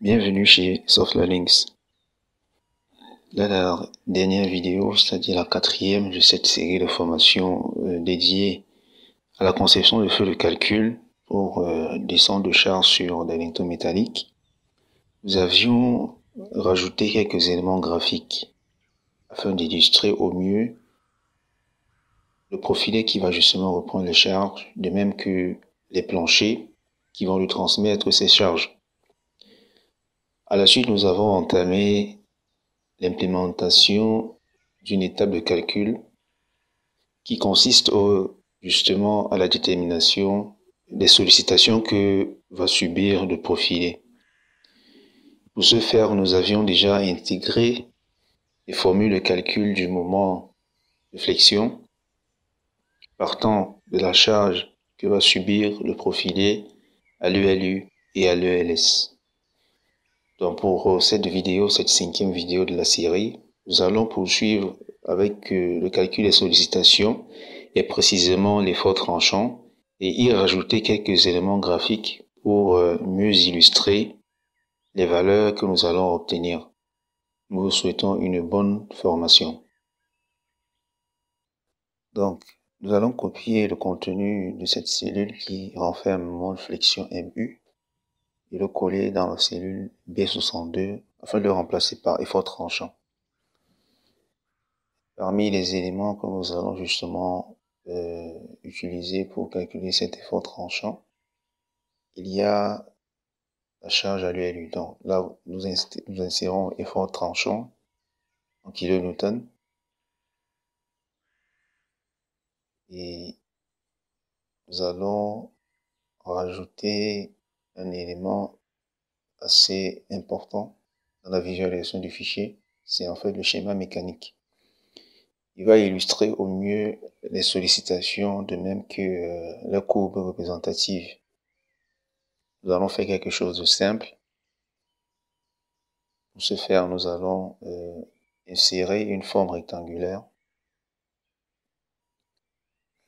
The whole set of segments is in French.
Bienvenue chez SoftLearnings. Là, la dernière vidéo, c'est-à-dire la 4e de cette série de formations dédiée à la conception de feux de calcul pour descente de charge sur des linteaux métalliques, nous avions rajouté quelques éléments graphiques afin d'illustrer au mieux le profilé qui va justement reprendre les charges, de même que les planchers qui vont lui transmettre ces charges. À la suite, nous avons entamé l'implémentation d'une étape de calcul qui consiste justement à la détermination des sollicitations que va subir le profilé. Pour ce faire, nous avions déjà intégré les formules de calcul du moment de flexion partant de la charge que va subir le profilé à l'ELU et à l'ELS. Donc pour cette vidéo, cette 5e vidéo de la série, nous allons poursuivre avec le calcul des sollicitations et précisément l'effort tranchant et y rajouter quelques éléments graphiques pour mieux illustrer les valeurs que nous allons obtenir. Nous vous souhaitons une bonne formation. Donc, nous allons copier le contenu de cette cellule qui renferme mon flexion MU et le coller dans la cellule B62 afin de le remplacer par effort tranchant. Parmi les éléments que nous allons justement utiliser pour calculer cet effort tranchant, il y a la charge à l'ULU. Donc là, nous insérons effort tranchant en kilonewton et nous allons rajouter un élément assez important dans la visualisation du fichier, c'est en fait le schéma mécanique. Il va illustrer au mieux les sollicitations de même que la courbe représentative. Nous allons faire quelque chose de simple. Pour ce faire, nous allons insérer une forme rectangulaire.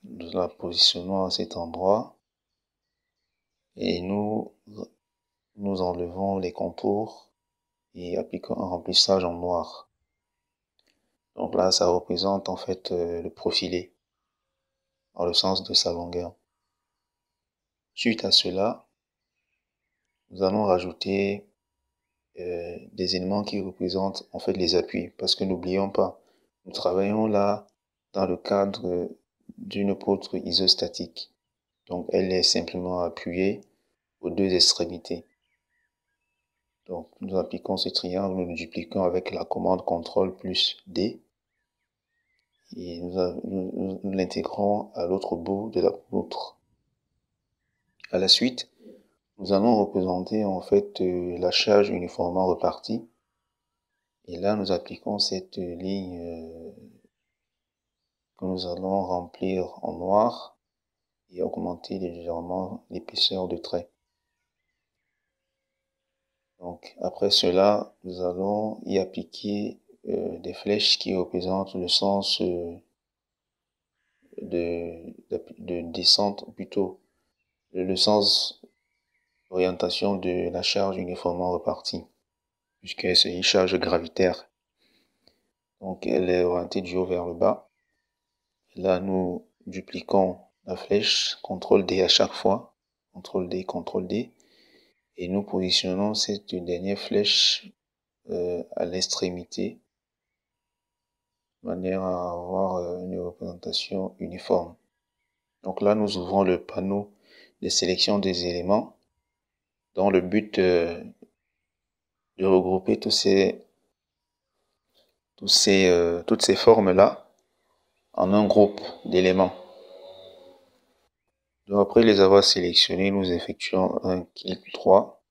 Nous la positionnons à cet endroit et nous enlevons les contours et appliquons un remplissage en noir. Donc là, ça représente en fait le profilé dans le sens de sa longueur. Suite à cela, nous allons rajouter des éléments qui représentent en fait les appuis, parce que n'oublions pas, nous travaillons là dans le cadre d'une poutre isostatique. Donc elle est simplement appuyée aux deux extrémités. Donc nous appliquons ce triangle, nous le dupliquons avec la commande CTRL plus D et nous l'intégrons à l'autre bout de la poutre. À la suite, nous allons représenter en fait la charge uniformément repartie. Et là, nous appliquons cette ligne que nous allons remplir en noir et augmenter légèrement l'épaisseur de trait. Donc, après cela, nous allons y appliquer des flèches qui représentent le sens de descente, plutôt le sens d'orientation de la charge uniformément repartie, puisque c'est une charge gravitaire. Donc, elle est orientée du haut vers le bas. Là, nous dupliquons la flèche, CTRL D à chaque fois, CTRL D, CTRL D, et nous positionnons cette dernière flèche à l'extrémité, de manière à avoir une représentation uniforme. Donc là, nous ouvrons le panneau de sélection des éléments dans le but de regrouper toutes ces formes-là en un groupe d'éléments. Donc après les avoir sélectionnés, nous effectuons un clic droit.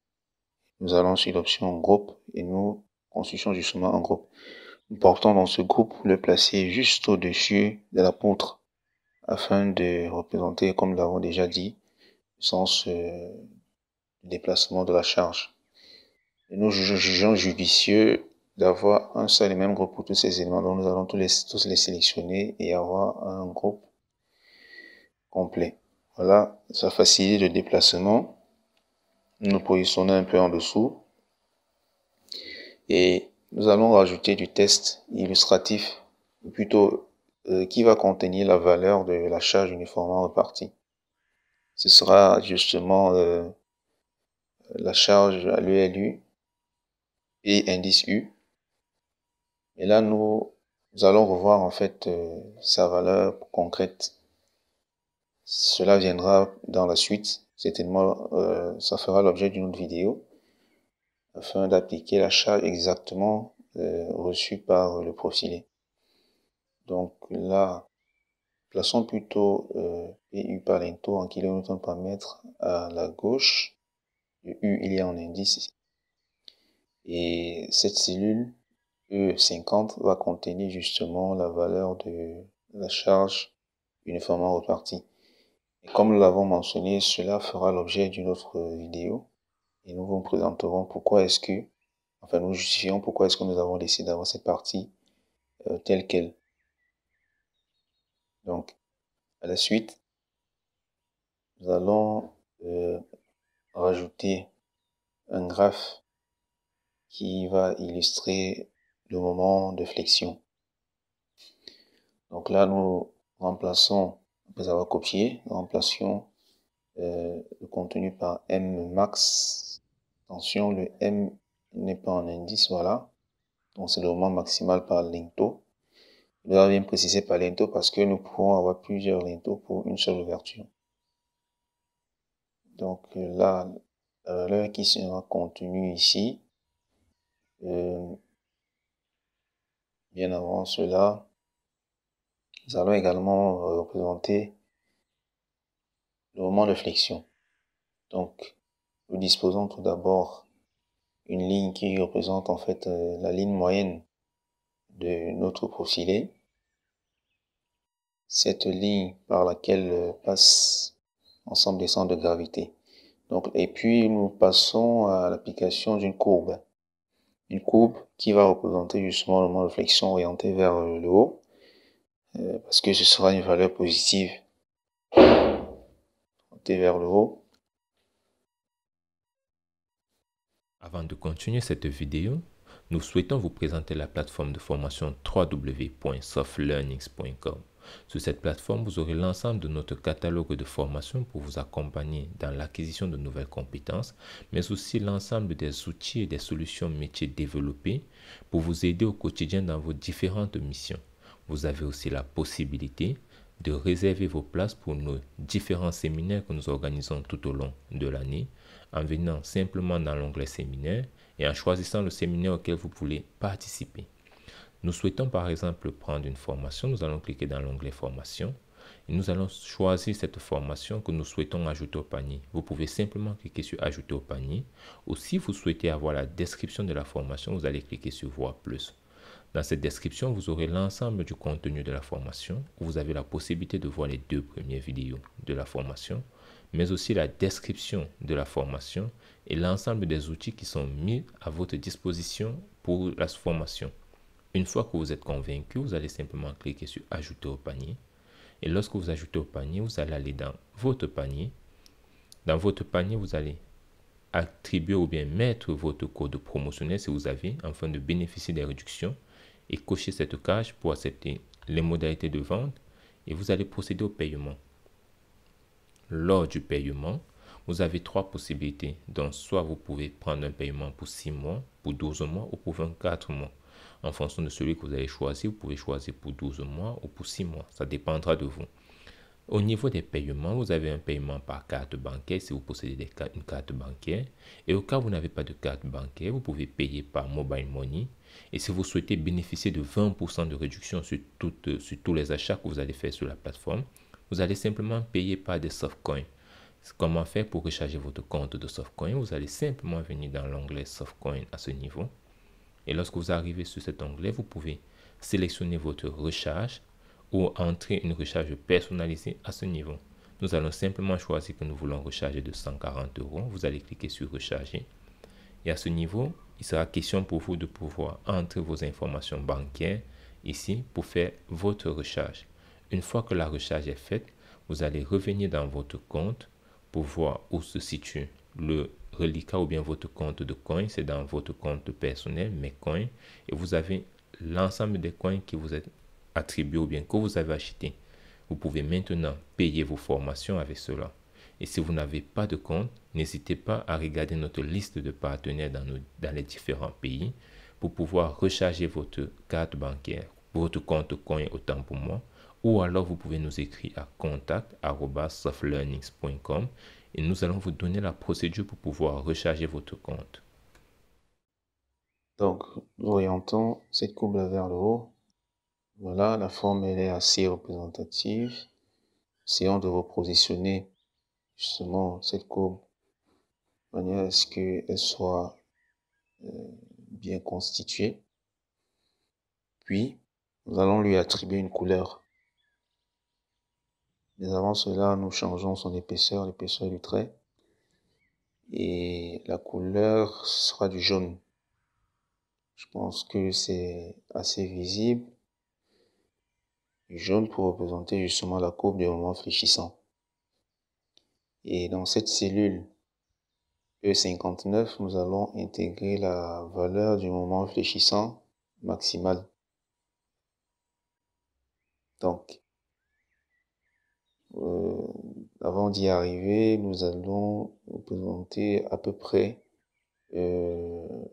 Nous allons sur l'option groupe et nous constituons justement un groupe. Nous portons dans ce groupe le placer juste au-dessus de la poutre afin de représenter, comme nous l'avons déjà dit, le sens du déplacement de la charge. Et nous jugeons judicieux d'avoir un seul et même groupe pour tous ces éléments. Donc nous allons tous les sélectionner et avoir un groupe complet. Voilà, ça facilite le déplacement. Nous nous positionnons un peu en dessous Et nous allons rajouter du test illustratif, ou plutôt qui va contenir la valeur de la charge uniformément répartie. Ce sera justement la charge à l'ELU et indice U. Et là, nous allons revoir en fait sa valeur concrète. Cela viendra dans la suite. Certainement, ça fera l'objet d'une autre vidéo afin d'appliquer la charge exactement reçue par le profilé. Donc là, plaçons plutôt PU par l'ento en kN par mètre à la gauche. Le U, il y a en indice. Et cette cellule E50 va contenir justement la valeur de la charge uniformément répartie. Et comme nous l'avons mentionné, cela fera l'objet d'une autre vidéo. Et nous vous présenterons pourquoi est-ce que, enfin nous justifions pourquoi est-ce que nous avons décidé d'avoir cette partie telle qu'elle. Donc, à la suite, nous allons rajouter un graphe qui va illustrer le moment de flexion. Donc là, nous remplaçons, après avoir copié, nous remplaçons le contenu par M max. Attention, le M n'est pas en indice, voilà. Donc c'est le moment maximal par l'ento. Je dois bien préciser par l'ento parce que nous pouvons avoir plusieurs lentos pour une seule ouverture. Donc là, la valeur qui sera contenue ici, bien avant cela, nous allons également représenter le moment de flexion. Donc, nous disposons tout d'abord une ligne qui représente en fait la ligne moyenne de notre profilé. Cette ligne par laquelle passe l'ensemble des centres de gravité. Donc, et puis nous passons à l'application d'une courbe. Une courbe qui va représenter justement le moment de flexion orienté vers le haut, parce que ce sera une valeur positive orientée vers le haut. Avant de continuer cette vidéo, nous souhaitons vous présenter la plateforme de formation www.softlearnings.com. Sur cette plateforme, vous aurez l'ensemble de notre catalogue de formations pour vous accompagner dans l'acquisition de nouvelles compétences, mais aussi l'ensemble des outils et des solutions métiers développées pour vous aider au quotidien dans vos différentes missions. Vous avez aussi la possibilité de réserver vos places pour nos différents séminaires que nous organisons tout au long de l'année, en venant simplement dans l'onglet séminaire et en choisissant le séminaire auquel vous voulez participer. Nous souhaitons par exemple prendre une formation, nous allons cliquer dans l'onglet formation et nous allons choisir cette formation que nous souhaitons ajouter au panier. Vous pouvez simplement cliquer sur ajouter au panier ou si vous souhaitez avoir la description de la formation, vous allez cliquer sur voir plus. Dans cette description, vous aurez l'ensemble du contenu de la formation. Vous avez la possibilité de voir les 2 premières vidéos de la formation, mais aussi la description de la formation et l'ensemble des outils qui sont mis à votre disposition pour la formation. Une fois que vous êtes convaincu, vous allez simplement cliquer sur ajouter au panier. Et lorsque vous ajoutez au panier, vous allez aller dans votre panier. Dans votre panier, vous allez attribuer ou bien mettre votre code promotionnel si vous avez, afin de bénéficier des réductions, et cocher cette case pour accepter les modalités de vente et vous allez procéder au paiement. Lors du paiement, vous avez 3 possibilités. Donc, soit vous pouvez prendre un paiement pour 6 mois, pour 12 mois ou pour 24 mois. En fonction de celui que vous allez choisir, vous pouvez choisir pour 12 mois ou pour 6 mois. Ça dépendra de vous. Au niveau des paiements, vous avez un paiement par carte bancaire si vous possédez une carte bancaire. Et au cas où vous n'avez pas de carte bancaire, vous pouvez payer par mobile money. Et si vous souhaitez bénéficier de 20% de réduction sur tous les achats que vous allez faire sur la plateforme, vous allez simplement payer par des softcoins. Comment faire pour recharger votre compte de softcoin? Vous allez simplement venir dans l'onglet softcoin à ce niveau. Et lorsque vous arrivez sur cet onglet, vous pouvez sélectionner votre recharge ou entrer une recharge personnalisée à ce niveau. Nous allons simplement choisir que nous voulons recharger de 140 €. Vous allez cliquer sur recharger. Et à ce niveau, il sera question pour vous de pouvoir entrer vos informations bancaires ici pour faire votre recharge. Une fois que la recharge est faite, vous allez revenir dans votre compte pour voir où se situe le reliquat ou bien votre compte de coin, c'est dans votre compte personnel, mes coins, et vous avez l'ensemble des coins qui vous est attribué ou bien que vous avez acheté. Vous pouvez maintenant payer vos formations avec cela. Et si vous n'avez pas de compte, n'hésitez pas à regarder notre liste de partenaires dans les différents pays pour pouvoir recharger votre carte bancaire, votre compte coin autant pour moi, ou alors vous pouvez nous écrire à contact@softlearnings.com et nous allons vous donner la procédure pour pouvoir recharger votre compte. Donc, nous orientons cette courbe vers le haut. Voilà, la forme elle est assez représentative. Essayons de repositionner justement cette courbe de manière à ce qu'elle soit bien constituée. Puis, nous allons lui attribuer une couleur. Mais avant cela, nous changeons son épaisseur, l'épaisseur du trait. Et la couleur sera du jaune. Je pense que c'est assez visible. Du jaune pour représenter justement la courbe du moment fléchissant. Et dans cette cellule E59, nous allons intégrer la valeur du moment fléchissant maximal. Donc, avant d'y arriver, nous allons représenter à peu près une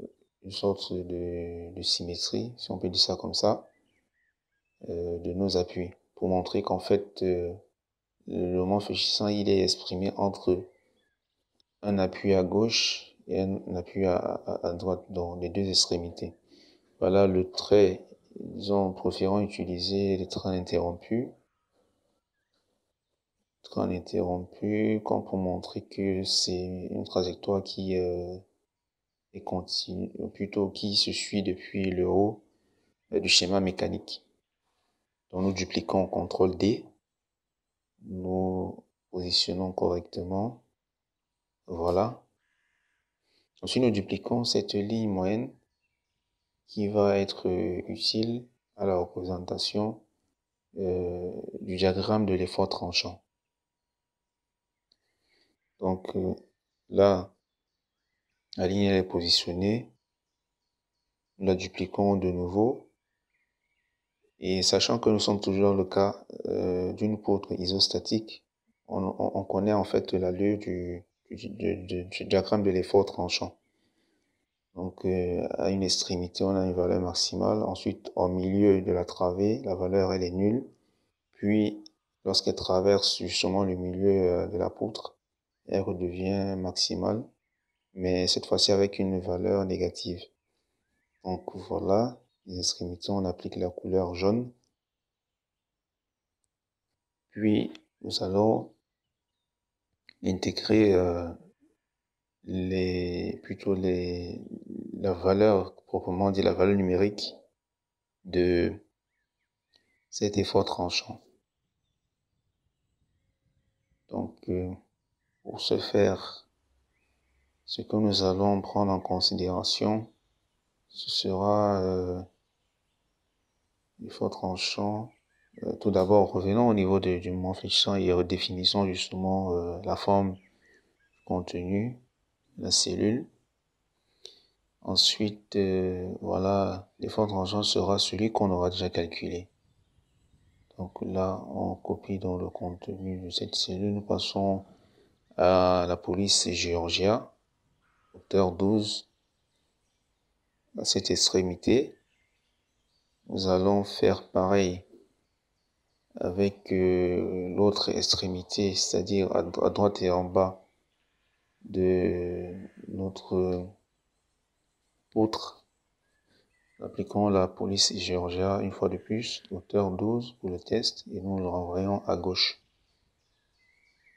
sorte de symétrie, si on peut dire ça comme ça, de nos appuis, pour montrer qu'en fait, le moment fléchissant, il est exprimé entre un appui à gauche et un appui à droite, dans les deux extrémités. Voilà le trait, disons, préférons utiliser les trains interrompus. Train interrompu, comme pour montrer que c'est une trajectoire qui est continue, ou plutôt qui se suit depuis le haut du schéma mécanique. Donc nous dupliquons CTRL D, nous positionnons correctement, voilà. Ensuite nous dupliquons cette ligne moyenne qui va être utile à la représentation du diagramme de l'effort tranchant. Donc là, la ligne est positionnée, nous la dupliquons de nouveau, et sachant que nous sommes toujours dans le cas d'une poutre isostatique, on connaît en fait l'allure du diagramme de l'effort tranchant. Donc à une extrémité, on a une valeur maximale, ensuite au milieu de la travée, la valeur elle est nulle, puis lorsqu'elle traverse justement le milieu de la poutre, elle redevient maximale, mais cette fois-ci avec une valeur négative. Donc voilà, les extrémités, on applique la couleur jaune. Puis nous allons intégrer la valeur, proprement dit la valeur numérique de cet effort tranchant. Donc pour ce faire, ce que nous allons prendre en considération, ce sera l'effort tranchant. Tout d'abord, revenons au niveau du moment fléchissant et redéfinissons justement la forme contenu, la cellule. Ensuite, voilà, l'effort tranchant sera celui qu'on aura déjà calculé. Donc là, on copie dans le contenu de cette cellule. Nous passons à la police Georgia, hauteur 12, à cette extrémité. Nous allons faire pareil avec l'autre extrémité, c'est-à-dire à droite et en bas de notre poutre. Appliquons la police Georgia une fois de plus, hauteur 12 pour le test, et nous le renvoyons à gauche.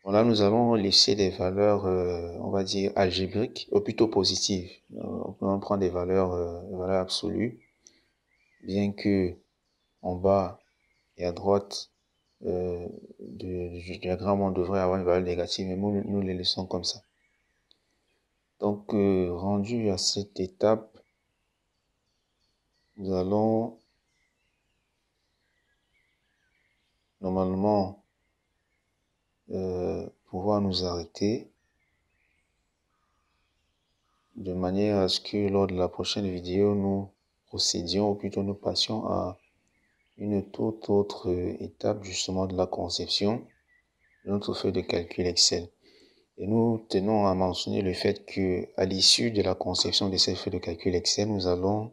Voilà, nous allons laisser des valeurs, on va dire algébriques, ou plutôt positives. On prend des valeurs absolues, bien que en bas et à droite du diagramme, on devrait avoir une valeur négative, mais nous les laissons comme ça. Donc, rendu à cette étape, nous allons normalement pouvoir nous arrêter de manière à ce que lors de la prochaine vidéo, nous procédions, ou plutôt nous passions à une toute autre étape justement de la conception de notre feuille de calcul Excel. Et nous tenons à mentionner le fait que à l'issue de la conception de cette feuille de calcul Excel, nous allons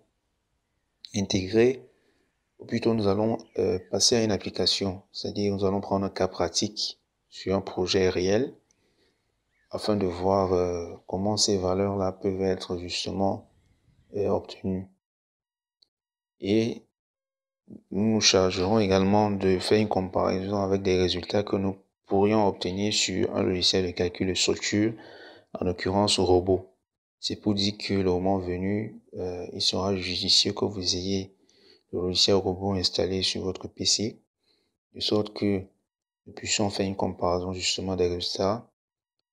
intégrer, ou plutôt nous allons passer à une application, c'est-à-dire nous allons prendre un cas pratique sur un projet réel afin de voir comment ces valeurs-là peuvent être justement obtenues. Et nous nous chargerons également de faire une comparaison avec des résultats que nous pourrions obtenir sur un logiciel de calcul de structure, en l'occurrence Robot. C'est pour dire que le moment venu, il sera judicieux que vous ayez le logiciel Robot installé sur votre PC, de sorte que nous puissions faire une comparaison justement des résultats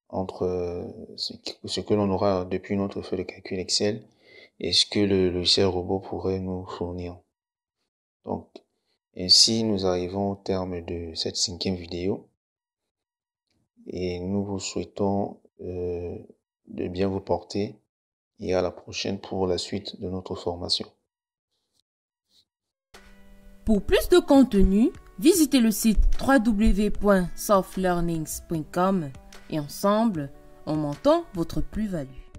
entre ce que l'on aura depuis notre feuille de calcul Excel et ce que le logiciel Robot pourrait nous fournir. Donc, ainsi, nous arrivons au terme de cette 5e vidéo et nous vous souhaitons de bien vous porter et à la prochaine pour la suite de notre formation. Pour plus de contenu, visitez le site www.softlearnings.com et ensemble, augmentons votre plus-value.